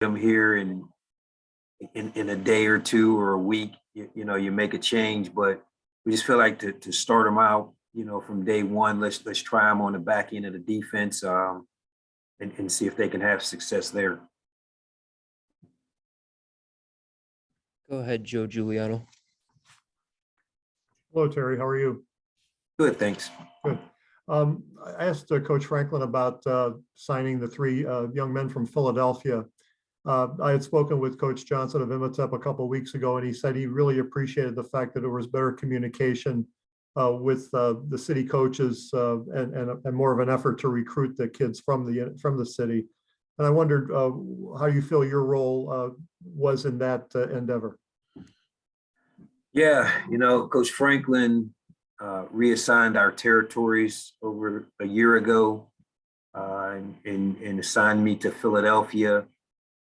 them here in a day or two or a week, you make a change, but we just feel like to start them out, from day one, let's try them on the back end of the defense, and see if they can have success there. Go ahead, Joe Giuliano. Hello, Terry. How are you? Good, thanks. Good. I asked Coach Franklin about signing the three young men from Philadelphia. I had spoken with Coach Johnson of Imhotep a couple of weeks ago, and he said he really appreciated the fact that there was better communication with the city coaches and more of an effort to recruit the kids from the city. And I wondered how you feel your role was in that endeavor. Yeah, Coach Franklin reassigned our territories over a year ago and assigned me to Philadelphia.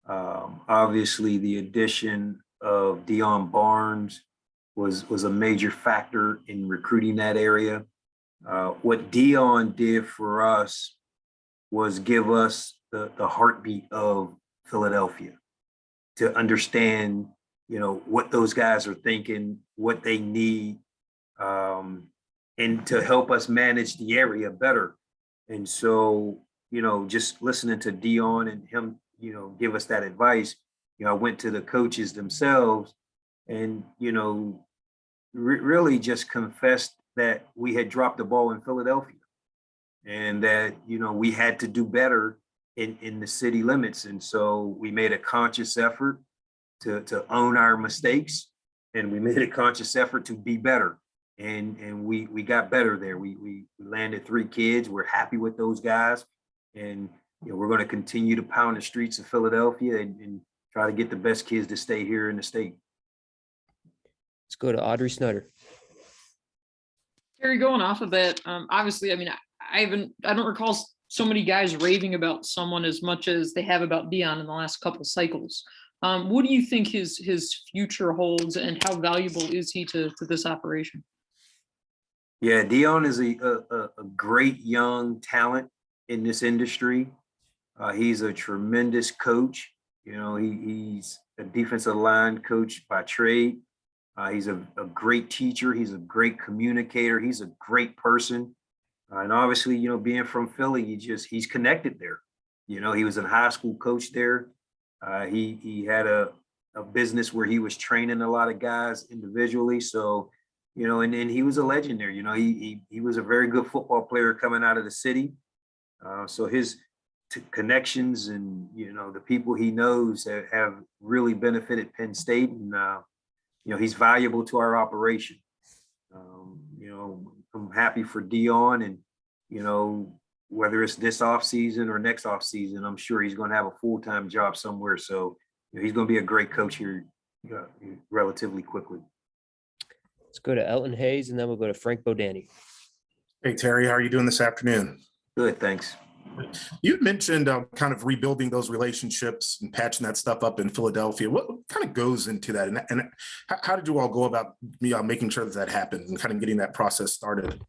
Obviously, the addition of Dion Barnes was a major factor in recruiting that area. What Dion did for us was give us the heartbeat of Philadelphia, to understand, what those guys are thinking, what they need, and to help us manage the area better. And so, just listening to Dion and him, give us that advice, I went to the coaches themselves and, really just confessed that we had dropped the ball in Philadelphia and that, we had to do better in the city limits. And so we made a conscious effort to own our mistakes, and we made a conscious effort to be better. And we got better there. We landed 3 kids. We're happy with those guys. And we're going to continue to pound the streets of Philadelphia and try to get the best kids to stay here in the state. Let's go to Audrey Snyder. Terry, going off of that, obviously, I don't recall so many guys raving about someone as much as they have about Dion in the last couple cycles. What do you think his future holds, and how valuable is he to this operation? Yeah, Dion is a great young talent in this industry. He's a tremendous coach. He's a defensive line coach by trade. He's a great teacher. He's a great communicator. He's a great person. And obviously, being from Philly, he's connected there. He was a high school coach there. He had a business where he was training a lot of guys individually. So, and he was a legend there. He was a very good football player coming out of the city. So his connections and, the people he knows have really benefited Penn State. And, he's valuable to our operation. I'm happy for Dion, and, whether it's this off season or next off season, I'm sure he's going to have a full-time job somewhere. So he's going to be a great coach here relatively quickly. Let's go to Elton Hayes, and then we'll go to Frank Bodani. Hey, Terry, how are you doing this afternoon? Good, thanks. You mentioned kind of rebuilding those relationships and patching that stuff up in Philadelphia. What kind of goes into that? And how did you all go about making sure that happened and kind of getting that process started?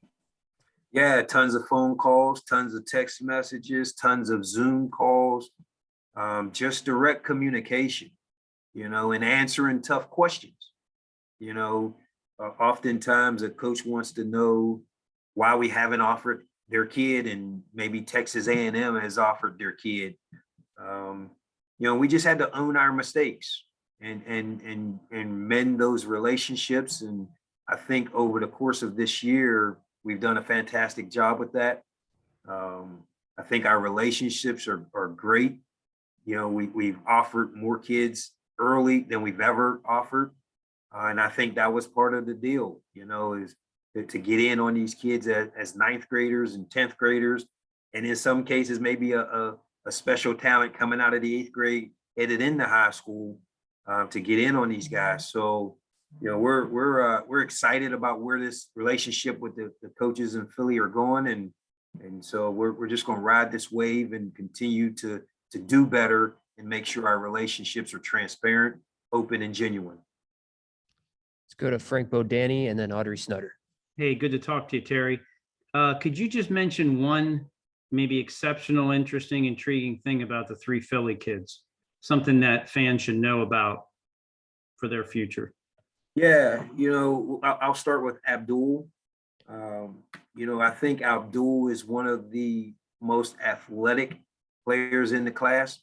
Yeah, tons of phone calls, tons of text messages, tons of Zoom calls, just direct communication, and answering tough questions. Oftentimes a coach wants to know why we haven't offered their kid, and maybe Texas A&M has offered their kid. We just had to own our mistakes and mend those relationships. And I think over the course of this year, we've done a fantastic job with that. I think our relationships are great. We've offered more kids early than we've ever offered. And I think that was part of the deal, is to get in on these kids as 9th graders and 10th graders. And in some cases, maybe a special talent coming out of the 8th grade, headed into high school, to get in on these guys. So, we're excited about where this relationship with the coaches in Philly are going. And so we're just going to ride this wave and continue to do better and make sure our relationships are transparent, open, and genuine. Let's go to Frank Bodani and then Audrey Snyder. Hey, good to talk to you, Terry. Could you just mention one maybe exceptional, interesting, intriguing thing about the 3 Philly kids? something that fans should know about for their future? Yeah, I'll start with Abdul. I think Abdul is one of the most athletic players in the class.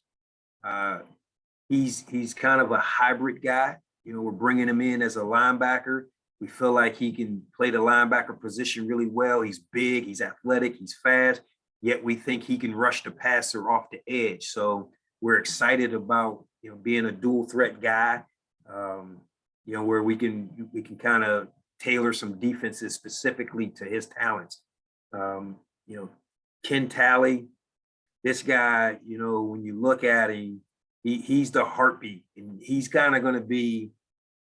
He's kind of a hybrid guy. We're bringing him in as a linebacker. We feel like he can play the linebacker position really well. He's big, he's athletic, he's fast, yet we think he can rush the passer off the edge. So we're excited about, being a dual threat guy, where we can kind of tailor some defenses specifically to his talents. Ken Talley, this guy, when you look at him, he's the heartbeat, and he's kind of going to be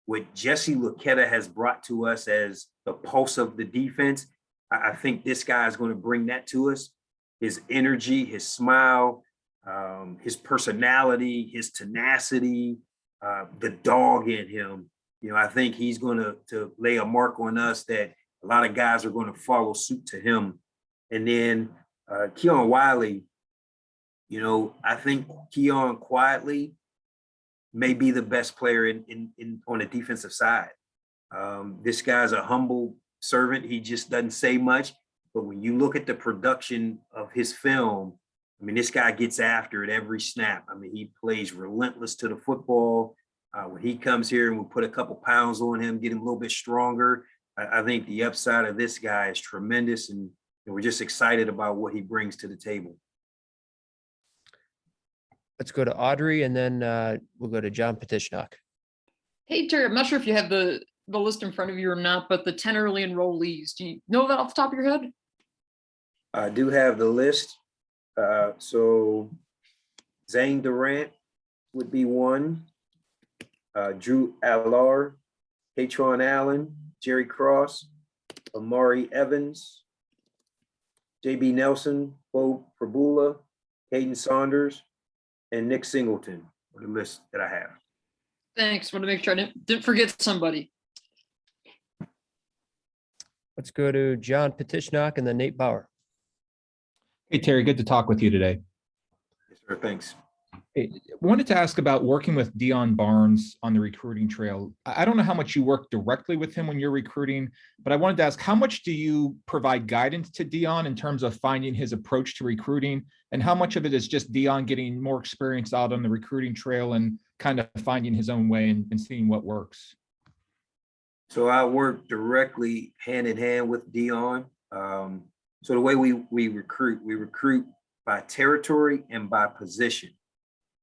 what Jesse Luketa has brought to us as the pulse of the defense. I think this guy is going to bring that to us. His energy, his smile, his personality, his tenacity, the dog in him. I think he's going to lay a mark on us that a lot of guys are going to follow suit to him. And then Keon Wiley, I think Keon quietly may be the best player in on the defensive side. This guy's a humble servant. He just doesn't say much. But when you look at the production of his film, this guy gets after it every snap. He plays relentless to the football. When he comes here and we put a couple pounds on him, get him a little bit stronger, I think the upside of this guy is tremendous, and we're just excited about what he brings to the table. Let's go to Audrey, and then we'll go to John Petishnock. Hey, Terry, I'm not sure if you have the list in front of you or not, but the 10 early enrollees, do you know that off the top of your head? I do have the list. So Zane Durrant would be one. Drew Allar, Katron Allen, Jerry Cross, Amari Evans, JB Nelson, Bo Prabula, Caden Saunders, and Nick Singleton are the list that I have. Thanks. Want to make sure I didn't forget somebody. Let's go to John Petishnock and then Nate Bauer. Hey, Terry, good to talk with you today. Yes, sir. Thanks. Hey, wanted to ask about working with Dion Barnes on the recruiting trail. I don't know how much you work directly with him when you're recruiting, but I wanted to ask, how much do you provide guidance to Dion in terms of finding his approach to recruiting? And how much of it is just Dion getting more experience out on the recruiting trail and kind of finding his own way and seeing what works? So I work directly hand in hand with Dion. So the way we recruit by territory and by position.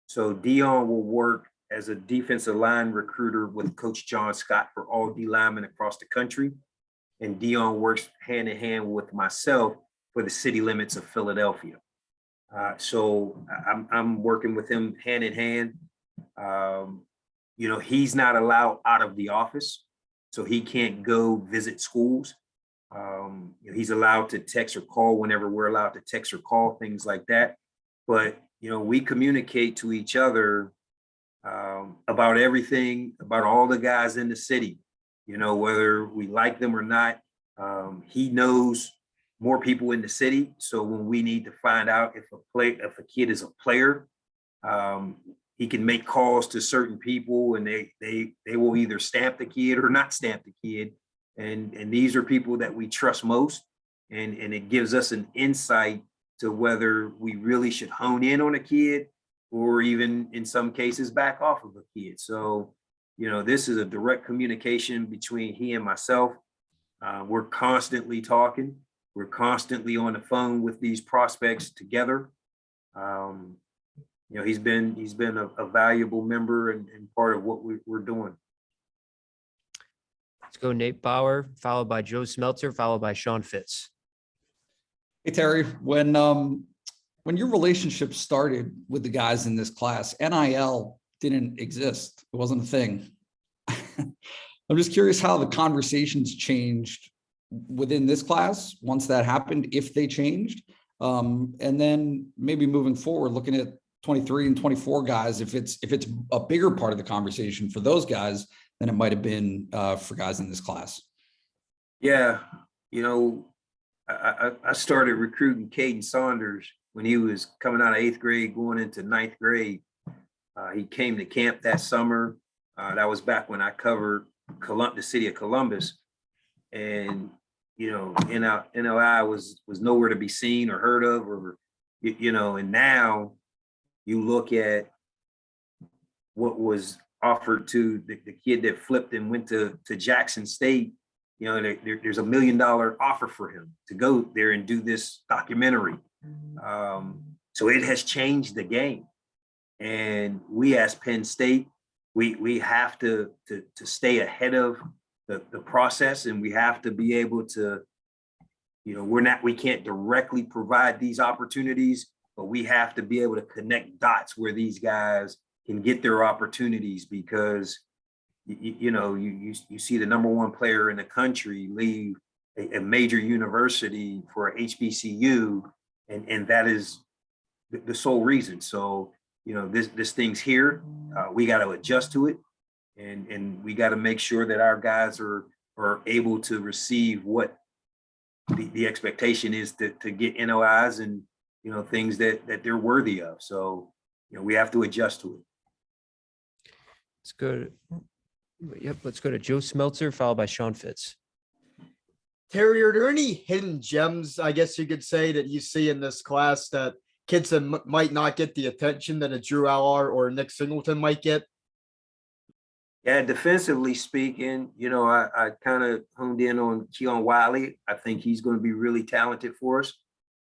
So Dion will work as a defensive line recruiter with Coach John Scott for all D linemen across the country. And Dion works hand in hand with myself for the city limits of Philadelphia. So I'm working with him hand in hand. He's not allowed out of the office, so he can't go visit schools. He's allowed to text or call whenever we're allowed to text or call, things like that. But we communicate to each other about everything, about all the guys in the city, whether we like them or not. He knows more people in the city. So when we need to find out if a kid is a player, he can make calls to certain people, and they will either stamp the kid or not stamp the kid. And these are people that we trust most. And it gives us an insight to whether we really should hone in on a kid or even in some cases back off of a kid. So, this is a direct communication between he and myself. We're constantly talking. We're constantly on the phone with these prospects together. He's been a valuable member and part of what we're doing. Let's go Nate Bauer, followed by Joe Smeltzer, followed by Sean Fitz. Hey, Terry, when your relationship started with the guys in this class, NIL didn't exist. It wasn't a thing. I'm just curious how the conversations changed within this class once that happened, if they changed. And then maybe moving forward, looking at 23 and 24 guys, if it's a bigger part of the conversation for those guys than it might have been for guys in this class. Yeah, I started recruiting Caden Saunders when he was coming out of 8th grade, going into 9th grade. He came to camp that summer. That was back when I covered the city of Columbus. And, you know, NLI was nowhere to be seen or heard of, or, you know, and now you look at what was offered to the kid that flipped and went to Jackson State. You know, there's $1 million offer for him to go there and do this documentary. So it has changed the game. And we as Penn State, we have to stay ahead of the process, and we have to be able to, you know, we can't directly provide these opportunities, but we have to be able to connect dots where these guys can get their opportunities, because you know, you see the #1 player in the country leave a major university for a HBCU, and that is the sole reason. So, you know, this thing's here. We got to adjust to it, and we got to make sure that our guys are able to receive what the expectation is to get NOIs and, you know, things that they're worthy of. So, you know, we have to adjust to it. Let's go. Yep, let's go to Joe Smeltzer, followed by Sean Fitz. Terry, are there any hidden gems, I guess you could say, that you see in this class that kids that might not get the attention that a Drew Allar or Nick Singleton might get? Yeah, defensively speaking, you know, I kind of honed in on Keon Wiley. I think he's going to be really talented for us.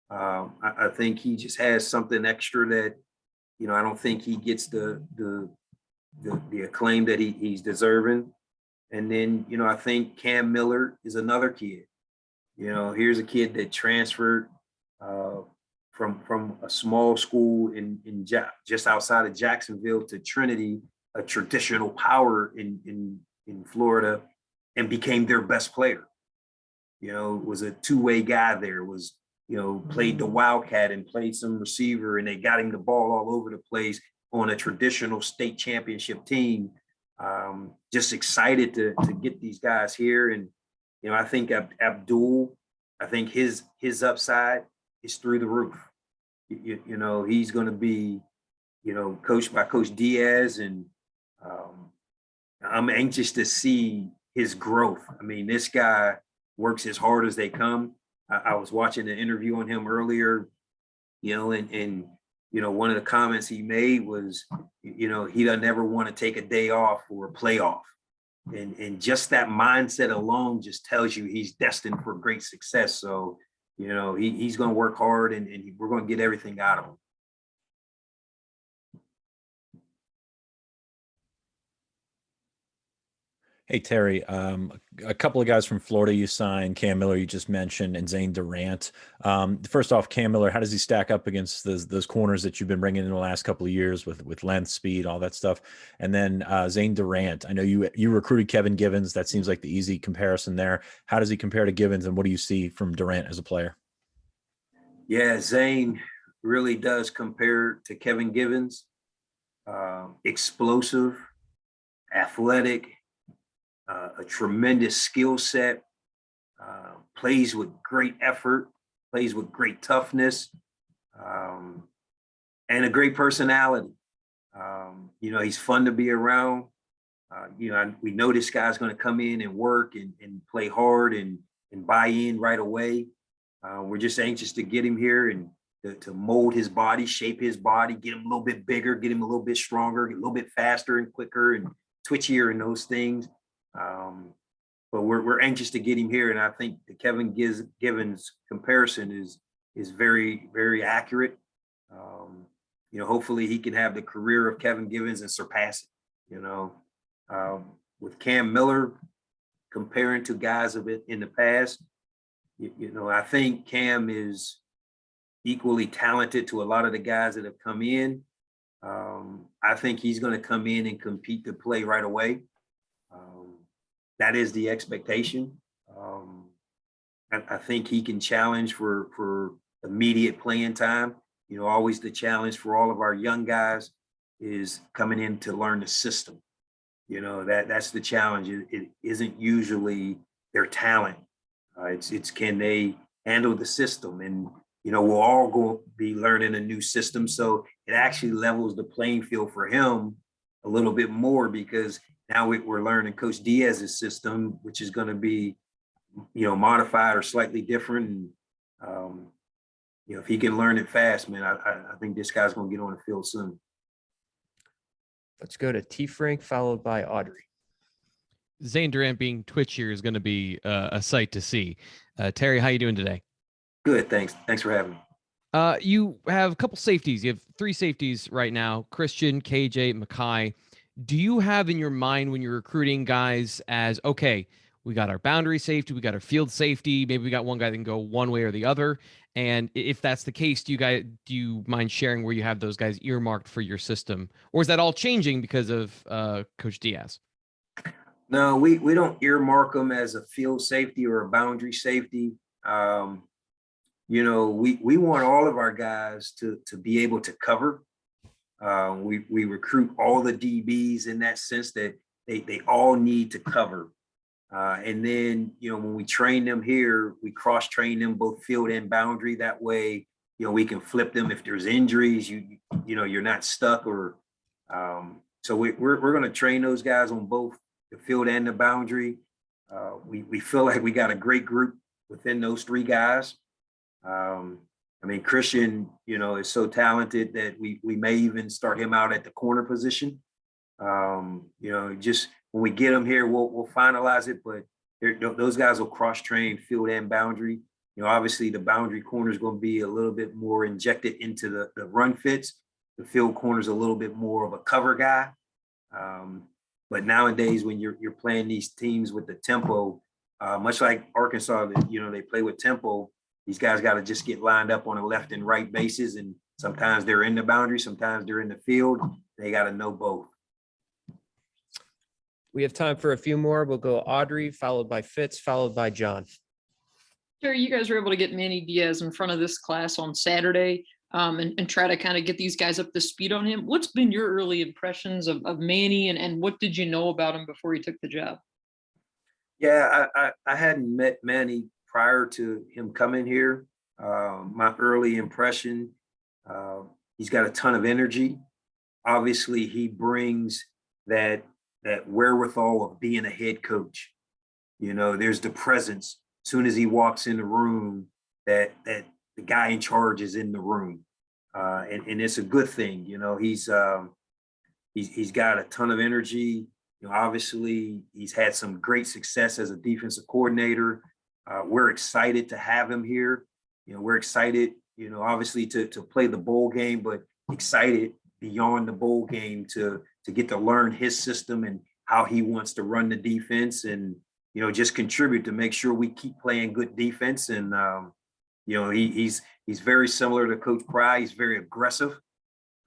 I think he just has something extra that, you know, I don't think he gets the acclaim that he's deserving. And then, you know, I think Cam Miller is another kid. You know, here's a kid that transferred from a small school in just outside of Jacksonville to Trinity, a traditional power in Florida, and became their best player. You know, was a two-way guy there, was, you know, played the Wildcat and played some receiver, and they got him the ball all over the place on a traditional state championship team. Just excited to get these guys here. And, you know, I think Abdul, I think his upside is through the roof. You know, he's going to be, you know, coached by Coach Diaz, and I'm anxious to see his growth. I mean, this guy works as hard as they come. I was watching an interview on him earlier, you know, and you know, one of the comments he made was, you know, he doesn't ever want to take a day off or a playoff. And just that mindset alone just tells you he's destined for great success. So, you know, he's going to work hard, and we're going to get everything out of him. Hey, Terry, a couple of guys from Florida you signed, Cam Miller you just mentioned, and Zane Durrant. First off, Cam Miller, how does he stack up against those corners that you've been bringing in the last couple of years with length, speed, all that stuff? And then Zane Durrant, I know you recruited Kevin Givens. That seems like the easy comparison there. How does he compare to Givens, and what do you see from Durrant as a player? Yeah, Zane really does compare to Kevin Givens. Explosive, athletic, a tremendous skill set, plays with great effort, plays with great toughness, and a great personality. You know, he's fun to be around. You know, we know this guy's going to come in and work and play hard and buy in right away. We're just anxious to get him here and to mold his body, shape his body, get him a little bit bigger, get him a little bit stronger, get a little bit faster and quicker and twitchier and those things. But we're anxious to get him here, and I think the Kevin Givens comparison is very, very accurate. You know, hopefully he can have the career of Kevin Givens and surpass it. You know, with Cam Miller, comparing to guys of it in the past, you know, I think Cam is equally talented to a lot of the guys that have come in. I think he's going to come in and compete to play right away. That is the expectation. I think he can challenge for immediate playing time. You know, always the challenge for all of our young guys is coming in to learn the system. You know, that's the challenge. It isn't usually their talent. It's can they handle the system? And, we'll all go be learning a new system. So it actually levels the playing field for him a little bit more, because now we're learning Coach Diaz's system, which is going to be, modified or slightly different. And, if he can learn it fast, man, I think this guy's going to get on the field soon. Let's go to T Frank, followed by Audrey. Zane Durrant being twitchier is going to be a sight to see. Terry, how you doing today? Good, thanks. Thanks for having me. You have a couple safeties. You have 3 safeties right now: Christian, KJ, Mackay. Do you have in your mind when you're recruiting guys as, okay, we got our boundary safety, we got our field safety, maybe we got one guy that can go one way or the other? And if that's the case, do you mind sharing where you have those guys earmarked for your system, or is that all changing because of Coach Diaz? No, we don't earmark them as a field safety or a boundary safety. We want all of our guys to be able to cover. We recruit all the DBs in that sense that they all need to cover. And then, when we train them here, we cross-train them both field and boundary. That way, we can flip them if there's injuries. You're not stuck. Or so we're going to train those guys on both the field and the boundary. We feel like we got a great group within those 3 guys. Christian, is so talented that we may even start him out at the corner position. Just when we get him here, we'll finalize it, but those guys will cross-train field and boundary. Obviously the boundary corner is going to be a little bit more injected into the run fits. The field corner is a little bit more of a cover guy. But nowadays, when you're playing these teams with the tempo, much like Arkansas, they play with tempo. These guys got to just get lined up on a left and right bases, and sometimes they're in the boundary, sometimes they're in the field. They got to know both. We have time for a few more. We'll go Audrey, followed by Fitz, followed by John. Terry, you guys were able to get Manny Diaz in front of this class on Saturday, and try to kind of get these guys up to speed on him. What's been your early impressions of Manny, and what did you know about him before he took the job? Yeah, I hadn't met Manny prior to him coming here. My early impression, he's got a ton of energy. Obviously, he brings that wherewithal of being a head coach. There's the presence. As soon as he walks in the room, that the guy in charge is in the room, and it's a good thing. He's got a ton of energy. Obviously, he's had some great success as a defensive coordinator. We're excited to have him here. We're excited, obviously to play the bowl game, but excited beyond the bowl game to get to learn his system and how he wants to run the defense, and, just contribute to make sure we keep playing good defense. And, he's very similar to Coach Pry. He's very aggressive.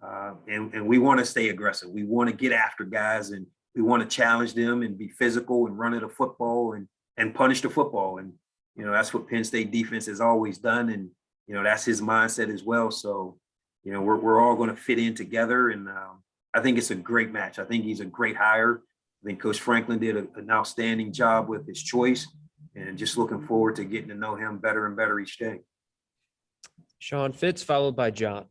And we want to stay aggressive. We want to get after guys, and we want to challenge them and be physical and run at the football and punish the football. And, that's what Penn State defense has always done. And, that's his mindset as well. So, we're all going to fit in together. And I think it's a great match. I think he's a great hire. I think Coach Franklin did an outstanding job with his choice, and just looking forward to getting to know him better and better each day. Sean Fitz, followed by John.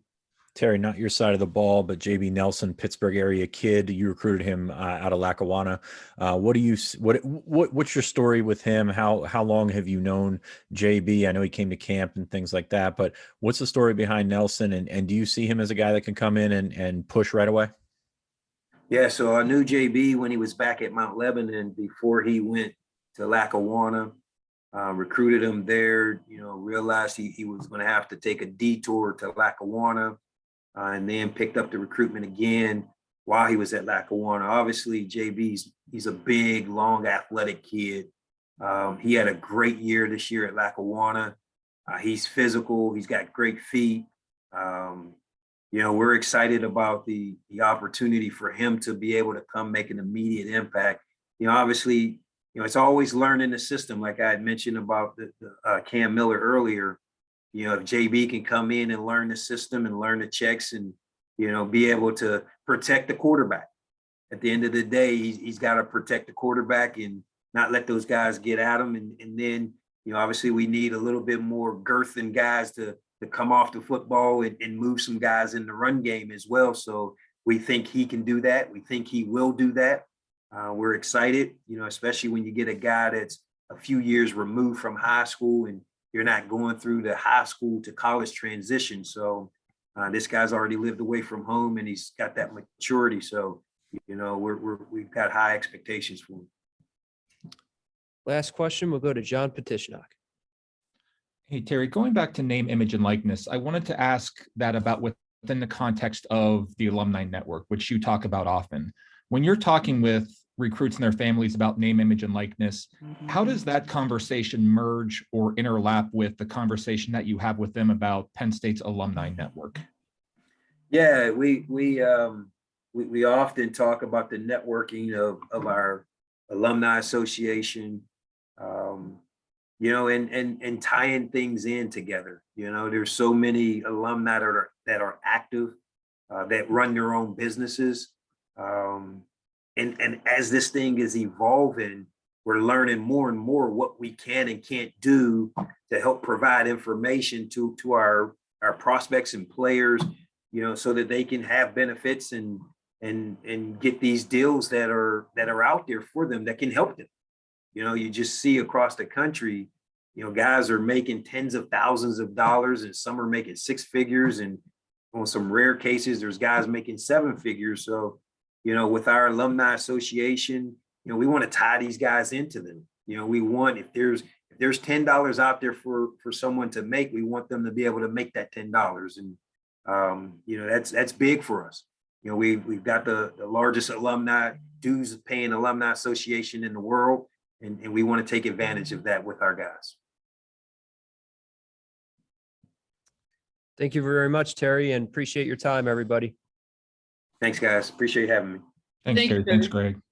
Terry, not your side of the ball, but JB Nelson, Pittsburgh area kid. You recruited him out of Lackawanna. What's your story with him? How long have you known JB? I know he came to camp and things like that, but what's the story behind Nelson? And do you see him as a guy that can come in and push right away? Yeah, so I knew JB when he was back at Mount Lebanon before he went to Lackawanna. Recruited him there, realized he was going to have to take a detour to Lackawanna, and then picked up the recruitment again while he was at Lackawanna. Obviously, he's a big, long, athletic kid. He had a great year this year at Lackawanna. He's physical. He's got great feet. We're excited about the opportunity for him to be able to come make an immediate impact. Obviously, it's always learning the system. Like I had mentioned about the Cam Miller earlier, if JB can come in and learn the system and learn the checks and, be able to protect the quarterback. At the end of the day, he's got to protect the quarterback and not let those guys get at him. And then, obviously we need a little bit more girth in guys to come off the football and move some guys in the run game as well. So we think he can do that. We think he will do that. We're excited, especially when you get a guy that's a few years removed from high school and you're not going through the high school to college transition. So this guy's already lived away from home and he's got that maturity. So, we've got high expectations for him. Last question, we'll go to John Petitschnok. Hey, Terry, going back to name, image, and likeness, I wanted to ask that about within the context of the Alumni Network, which you talk about often. When you're talking with recruits and their families about name, image, and likeness, how does that conversation merge or interlap with the conversation that you have with them about Penn State's Alumni Network? Yeah, we often talk about the networking of our alumni association, and tying things in together. There's so many alumni that are active, that run their own businesses. And as this thing is evolving, we're learning more and more what we can and can't do to help provide information to our prospects and players, so that they can have benefits and get these deals that are out there for them that can help them. You just see across the country, guys are making tens of thousands of dollars and some are making six figures, and on some rare cases, there's guys making seven figures. So, with our alumni association, we want to tie these guys into them. We want, if there's $10 out there for someone to make, we want them to be able to make that $10. And, that's big for us. We've got the largest alumni dues paying alumni association in the world. And we want to take advantage of that with our guys. Thank you very much, Terry, and appreciate your time, everybody. Thanks, guys. Appreciate having me. Thanks, Thank you, Terry. Thanks, Terry. Greg.